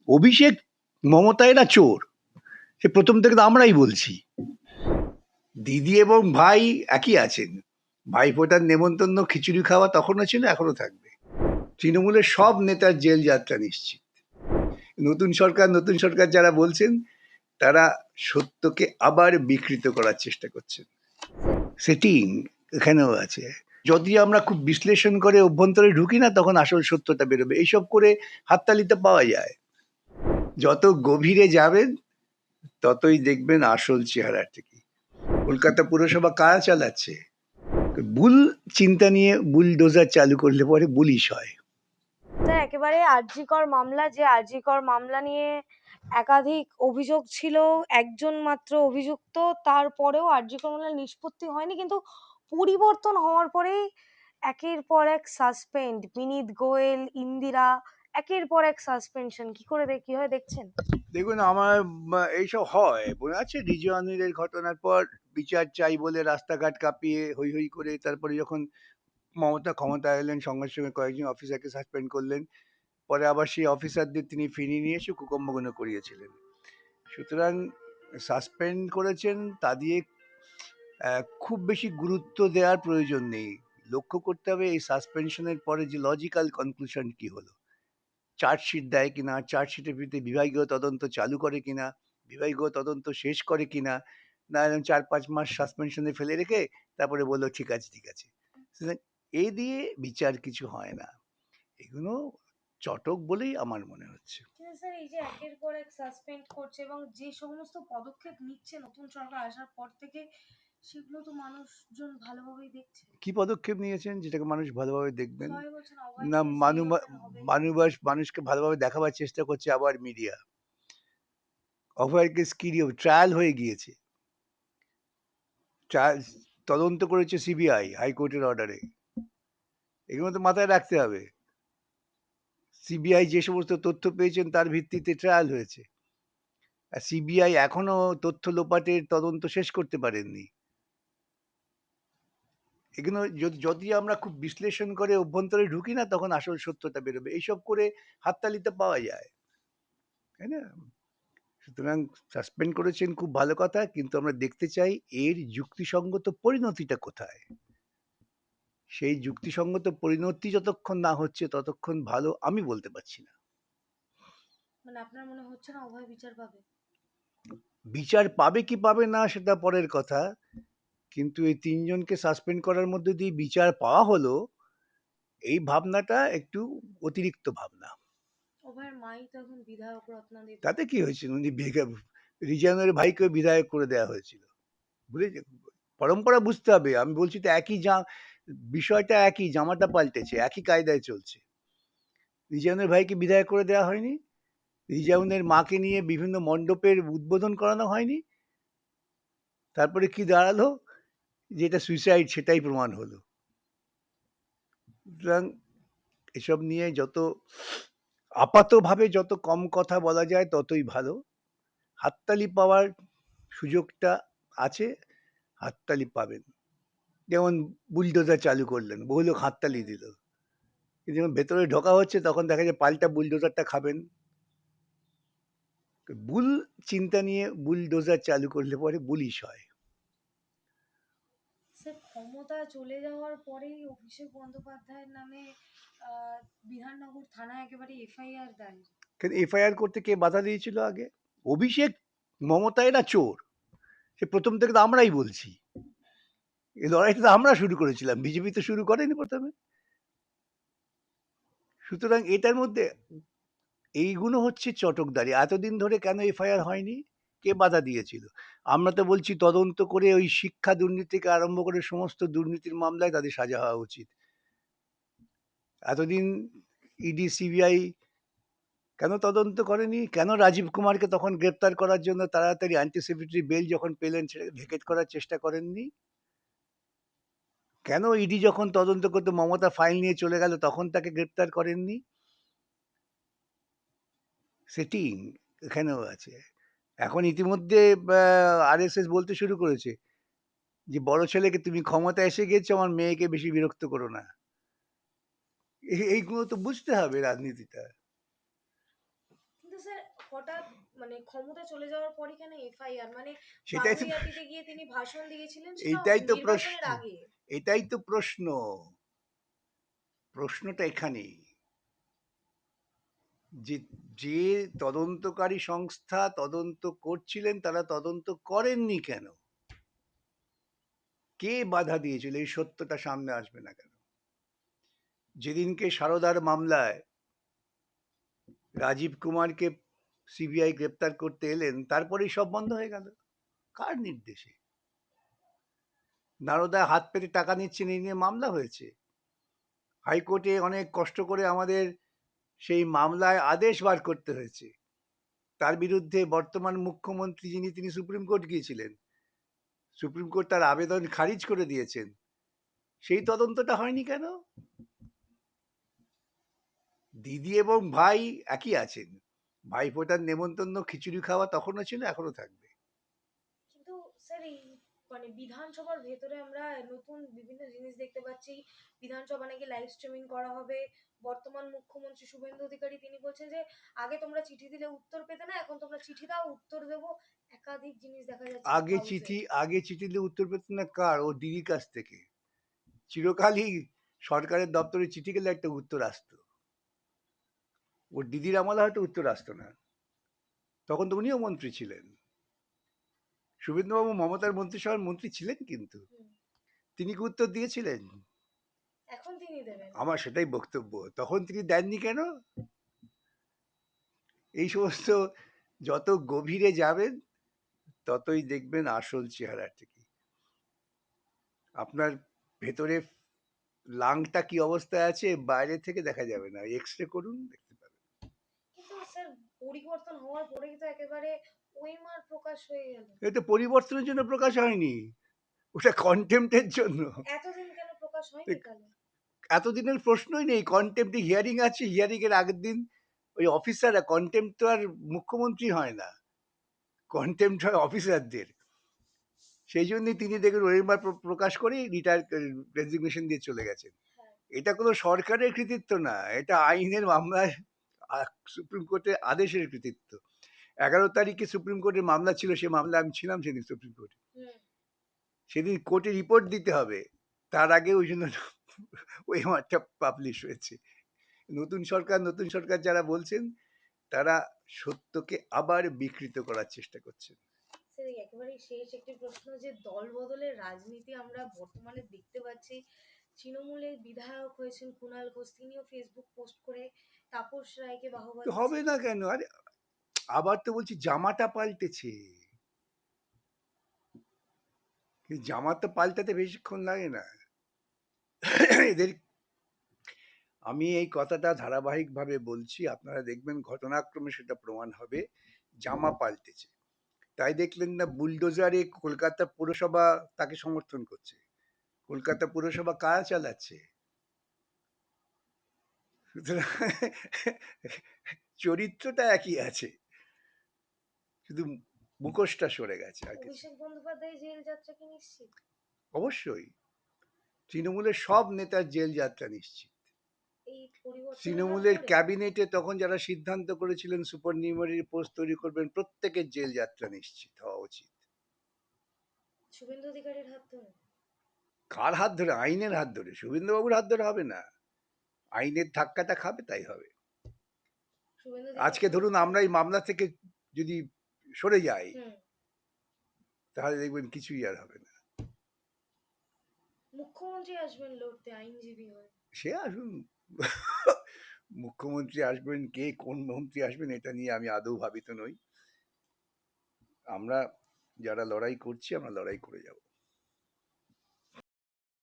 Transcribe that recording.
অভিষেক মমতা এরা চোর, সে প্রথম থেকে তো আমরাই বলছি। দিদি এবং ভাই একই আছেন। ভাইফোঁটার নেমন্তন্ন খিচুড়ি খাওয়া তখনও ছিল, এখনো থাকবে। তৃণমূলের সব নেতার জেল যাত্রা নিশ্চিত। নতুন সরকার যারা বলছেন তারা সত্যকে আবার বিকৃত করার চেষ্টা করছেন। সেটিং এখানেও আছে। যদি আমরা খুব বিশ্লেষণ করে অভ্যন্তরে ঢুকি না, তখন আসল সত্যটা বেরোবে। এইসব করে হাততালিতে পাওয়া যায়। যত গভীরে যাবেন ততই দেখবেন আসল চেহারাটা কি। কলকাতা পুরসভা কারা চালাচ্ছে? ভুল চিন্তা নিয়ে বুলডোজার চালু করলে পরে পুলিশ হয়। স্যার, একেবারে আরজিকর মামলা, যে আরজিকর মামলা নিয়ে একাধিক অভিযোগ ছিল, একজন মাত্র অভিযুক্ত, তারপরেও আরজিকর মামলা নিষ্পত্তি হয়নি, কিন্তু পরিবর্তন হওয়ার পরেই একের পর এক সাসপেন্ড। বিনীত গোয়েল, ইন্দিরা, একের পর এক সাসপেনশন। কিভাবে দেখছেন? দেখুন, আমার এইসব হয় মনে আছে, রিজু আনিরের ঘটনার পর বিচার চাই বলে রাস্তাঘাট কাঁপিয়ে হৈ হৈ করে, তারপরে যখন মমতা ক্ষমতায় এলেন সঙ্গে সঙ্গে কয়েকজন অফিসারকে সাসপেন্ড করলেন। পরে আবার সেই অফিসারদের তিনি ফিরিয়ে নিয়ে এসে কুকর্মগুলো করিয়েছিলেন। সুতরাং সাসপেন্ড করেছেন, তা দিয়ে খুব বেশি গুরুত্ব দেওয়ার প্রয়োজন নেই। লক্ষ্য করতে হবে এই সাসপেনশনের পরে যে লজিক্যাল কনক্লুশন কি হলো। চার্জশিট দেয় কিনা, চার্জশিটের ভিত্তিতে বিভাগীয় তদন্ত চালু করে কিনা, বিভাগীয় তদন্ত শেষ করে কিনা, না এরকম 4-5 মাস সাসপেনশনে ফেলে রেখে তারপরে বললো ঠিক আছে ঠিক আছে। সুতরাং এই দিয়ে বিচার কিছু হয় না। এগুলো চটক বলেই আমার মনে হচ্ছে। কিন্তু স্যার, এই যে একের পর এক সাসপেন্ড করছে এবং যে সমস্ত পদক্ষেপ নিচ্ছে নতুন সরকার আসার পর থেকে, সেগুলো তো মানুষজন ভালোভাবেই দেখছে। কি পদক্ষেপ নিয়েছেন যেটাকে মানুষ ভালোভাবে দেখবেন? সবাই বলছেন না, অভয়কে নির্বাচন হবে। মানুষকে ভালোভাবে দেখাবার চেষ্টা করছে আবার মিডিয়া। অভয়ের কেস কি ট্রায়াল হয়ে গিয়েছে, ট্রায়াল তদন্ত করেছে সিবিআই হাইকোর্টের অর্ডারে। এগুলো তো মাথায় রাখতে হবে। সিবিআই যে সমস্ত তথ্য পেয়েছেন তার ভিত্তিতে ট্রায়াল হয়েছে। আর সিবিআই এখনো তথ্য লোপাটের তদন্ত শেষ করতে পারেননি। এগুলো যদি আমরা খুব বিশ্লেষণ করে অভ্যন্তরে ঢুকি না, তখন আসল সত্যটা বেরোবে। এইসব করে হাততালিতে পাওয়া যায়, তাই না? সুতরাং সাসপেন্ড করেছেন, খুব ভালো কথা, কিন্তু আমরা দেখতে চাই এর যুক্তিসঙ্গত পরিণতিটা কোথায়। সেই যুক্তিসঙ্গত পরিণতি যতক্ষণ না হচ্ছে ততক্ষণ ভালো আমি বলতে পারছি না। মানে আপনার মনে হচ্ছে না অভয় বিচার পাবে? বিচার পাবে কি পাবে না সেটা পরের কথা, কিন্তু এই তিনজনকে সাসপেন্ড করার মধ্যে দিয়ে বিচার পাওয়া হলো, এই ভাবনাটা একটু অতিরিক্ত ভাবনা। অভয়ের মাই তো এখন বিধায়ক রত্নাদেবী। তাতে কি হয়েছে, উনি রিজানের ভাইকে বিধায়ক করে দেওয়া হয়েছিল। বুঝলে, পরম্পরা বুঝতে হবে। আমি বলছি তো একই বিষয়টা একই, জামাটা পাল্টেছে, একই কায়দায় চলছে। রিজাউনের ভাইকে বিধায়ক করে দেওয়া হয়নি, রিজাউনের মাকে নিয়ে বিভিন্ন মণ্ডপের উদ্বোধন করানো হয়নি, তারপরে কি দাঁড়ালো, যেটা সুইসাইড সেটাই প্রমাণ হলো। সুতরাং এসব নিয়ে আপাতভাবে যত কম কথা বলা যায় ততই ভালো। হাততালি পাওয়ার সুযোগটা আছে, হাততালি পাবেন। যেমন বুলডোজার চালু করলেন, বহু লোক হাততালি দিল, কিন্তু যখন ভেতরে ঢোকা হচ্ছে তখন দেখা যায় পাল্টা বুলডোজারটা খাবেন। ভুল চিন্তা নিয়ে বুলডোজার চালু করলে পরে পুলিশ হয়। স্যার, ক্ষমতা চলে যাওয়ার পরেই অভিষেক বন্দ্যোপাধ্যায়ের নামে বিধাননগর থানায় একেবারে এফআইআর দায়ের। কিন্তু এফআইআর করতে কে বাধা দিয়েছিল আগে? অভিষেক মমতা এরা চোর, সে প্রথম থেকে তো আমরাই বলছি। এই লড়াইটা তো আমরা শুরু করেছিলাম, বিজেপি তো শুরু করেনি প্রথমে। সুতরাং এটার মধ্যে এইগুলো হচ্ছে চটকদারি। এতদিন ধরে কেন এফআইআর হয়নি? কে বাধা দিয়েছিল? আমরা তো বলছি তদন্ত করে ওই শিক্ষা দুর্নীতি থেকে আরম্ভ করে সমস্ত দুর্নীতির মামলায় তাদের সাজা হওয়া উচিত। এতদিন ইডি সিবিআই কেন তদন্ত করেনি? কেন রাজীব কুমারকে তখন গ্রেপ্তার করার জন্য তাড়াতাড়ি অ্যান্টিসিপেটরি বেল যখন পেলেন সেটাকে ভেকেট করার চেষ্টা করেননি? কেন ইডি যখন তদন্ত করতে মমতা ফাইল নিয়ে চলে গেল তখন তাকে গ্রেপ্তার করেননি? সেটিং এখানেও আছে। এখন ইতিমধ্যে আরএসএস বলতে শুরু করেছে যে বড় ছেলেকে তুমি ক্ষমতায় এসে গেছো, আমার মেয়েকে বেশি বিরক্ত করো না। এইগুলো তো বুঝতে হবে রাজনীতিটা। কিন্তু স্যার, হঠাৎ মানে ক্ষমতা চলে যাওয়ার পরই কেন এফআইআর? মানে সেটাই তো বাগুইআটিতে গিয়ে তিনি ভাষণ দিয়েছিলেন, সেটাও এইটাই তো নির্বাচনের প্রশ্ন, আগে। এটাই তো প্রশ্ন, প্রশ্নটা এখানেই যে যে তদন্তকারী সংস্থা তদন্ত করছিলেন তারা তদন্ত করেননি কেন? কে বাধা দিয়েছিল? এই সত্যটা সামনে আসবে না কেন? যেদিনকে সারদার মামলায় রাজীব কুমারকে সিবিআই গ্রেপ্তার করতে এলেন তারপরেই সব বন্ধ হয়ে গেল। কার নির্দেশে? নারদা হাত পেতে টাকা নিচ্ছেন এই নিয়ে মামলা হয়েছে। হাইকোর্টে অনেক কষ্ট করে আমাদের সেই মামলায় আদেশ বার করতে হয়েছে। তার বিরুদ্ধে বর্তমান মুখ্যমন্ত্রী যিনি তিনি সুপ্রিম কোর্ট গিয়েছিলেন। সুপ্রিম কোর্ট তার আবেদন খারিজ করে দিয়েছেন। সেই তদন্তটা হয়নি কেন? দিদি এবং ভাই একই আছেন। ভাইফোঁটার নেমন্তন্ন খিচুড়ি খাওয়া তখনও ছিল, এখনো থাকবে। কিন্তু স্যার এই মানে বিধানসভার ভেতরে আমরা নতুন বিভিন্ন জিনিস দেখতে পাচ্ছি। বিধানসভা নাকি লাইভ স্ট্রিমিং করা হবে। বর্তমান মুখ্যমন্ত্রী শুভেন্দু অধিকারী তিনি বলছেন যে আগে তোমরা চিঠি দিলে উত্তর পেতে না, এখন তোমরা চিঠি দাও উত্তর দেবো। একাধিক জিনিস দেখা যাচ্ছে হাউসে। আগে চিঠি দিলে উত্তর পেত না কার? ওর দিদির কাছ থেকে। চিরকালই সরকারের দপ্তরে চিঠি গেলে একটা উত্তর আসতো। ওর দিদির আমলে হয়তো উত্তর আসতো না। তখন তো উনিও মন্ত্রী ছিলেন। শুভেন্দুবাবু মমতার মন্ত্রিসভার মন্ত্রী ছিলেন কিন্তু। হুম, তিনি কি উত্তর দিয়েছিলেন? এখন তিনি দেবেন। আমার সেটাই বক্তব্য। তখন তিনি দেননি কেন? এই সমস্ত যত গভীরে যাবেন ততই দেখবেন আসল চেহারাটা কি। আপনার ভেতরে লাংটা কি অবস্থায় আছে বাইরে থেকে দেখা যাবে না। এক্স-রে করুন, দেখতে পাবেন। কিন্তু স্যার পরিবর্তন হওয়ার পরেই তো একেবারে ওএমআর প্রকাশ হয়ে গেল। এটা পরিবর্তনের জন্য প্রকাশ হয়নি, ওটা কন্টেম্পটের জন্য। এতদিন কেন প্রকাশ হয়নি তাহলে? এতদিনের প্রশ্নই নেই। কন্টেম্পট হিয়ারিং আছে, হিয়ারিং এর আগের দিন ওই অফিসাররা, কন্টেম্পট তো আর মুখ্যমন্ত্রী হয় না, কন্টেম্পট হয় অফিসারদের। সেই জন্যই তিনি দেখুন রবিবার প্রকাশ করেই রিটায়ার রেজিগনেশন দিয়ে চলে গেছেন। হ্যাঁ। এটা কোনো সরকারের কৃতিত্ব না, এটা আইনের মামলায় সুপ্রিম কোর্টের আদেশের কৃতিত্ব। 11 তারিখে সুপ্রিম কোর্টের মামলা ছিল, সে মামলা আমি ছিলাম সেদিন সুপ্রিম কোর্টে। হুম। সেদিন কোর্টে রিপোর্ট দিতে হবে, তার আগে ওই জন্য ওই মাঠটা পাবলিশ হয়েছে। নতুন সরকার যারা বলছেন তারা সত্যকে আবার বিকৃত করার চেষ্টা করছেন। স্যার একেবারেই শেষ একটি প্রশ্ন, যে দল বদলের রাজনীতি আমরা বর্তমানে দেখতে পাচ্ছি। তৃণমূলের বিধায়ক হয়েছেন কুণাল ঘোষ, তিনিও ফেসবুক পোস্ট করে তাপস রায়কে বাহবা তো হবে দিচ্ছেন। না কেন? আরে আবার তো বলছি জামাটা পাল্টেছে, কিন্তু জামা তো পাল্টাতে বেশিক্ষণ লাগে না। এদের, আমি এই কথাটা ধারাবাহিকভাবে বলছি, আপনারা দেখবেন ঘটনাক্রমে সেটা প্রমাণ হবে। জামা পাল্টেছে। তাই দেখলেন না বুলডোজারে কলকাতা পুরসভা তাকে সমর্থন করছে। কলকাতা পুরসভা কারা চালাচ্ছে? সুতরাং চরিত্রটা একই আছে, শুধু মুখোশটা সরে গেছে আর কিছু। অভিষেক বন্দ্যোপাধ্যায় জেল যাত্রা কি নিশ্চিত? অবশ্যই তৃণমূলের সব নেতার জেল যাত্রা নিশ্চিত। এই পরিবর্তনের হাত তৃণমূলের ধরে? ক্যাবিনেটে তখন যারা সিদ্ধান্ত করেছিলেন সুপার নিউমারি পোস্ট তৈরি করবেন, প্রত্যেকের জেল যাত্রা নিশ্চিত হওয়া উচিত। শুভেন্দু অধিকারীর হাত ধরে? কার হাত ধরে? আইনের হাত ধরে। শুভেন্দুবাবুর হাত ধরে হবে না, আইনের ধাক্কাটা খাবে তাই হবে। শুভেন্দু আজকে অধিকারী। ধরুন আমরা এই মামলা থেকে যদি সরে যাই হুম। তাহলে দেখবেন কিছুই আর হবে না। মুখ্যমন্ত্রী আসবেন লড়তে আইনজীবী হয়ে। সে আসুন। মুখ্যমন্ত্রী আসবেন, কে কোন মন্ত্রী আসবেন এটা নিয়ে আমি আদৌ ভাবিত নই। আমরা যারা লড়াই করছি আমরা লড়াই করে যাব।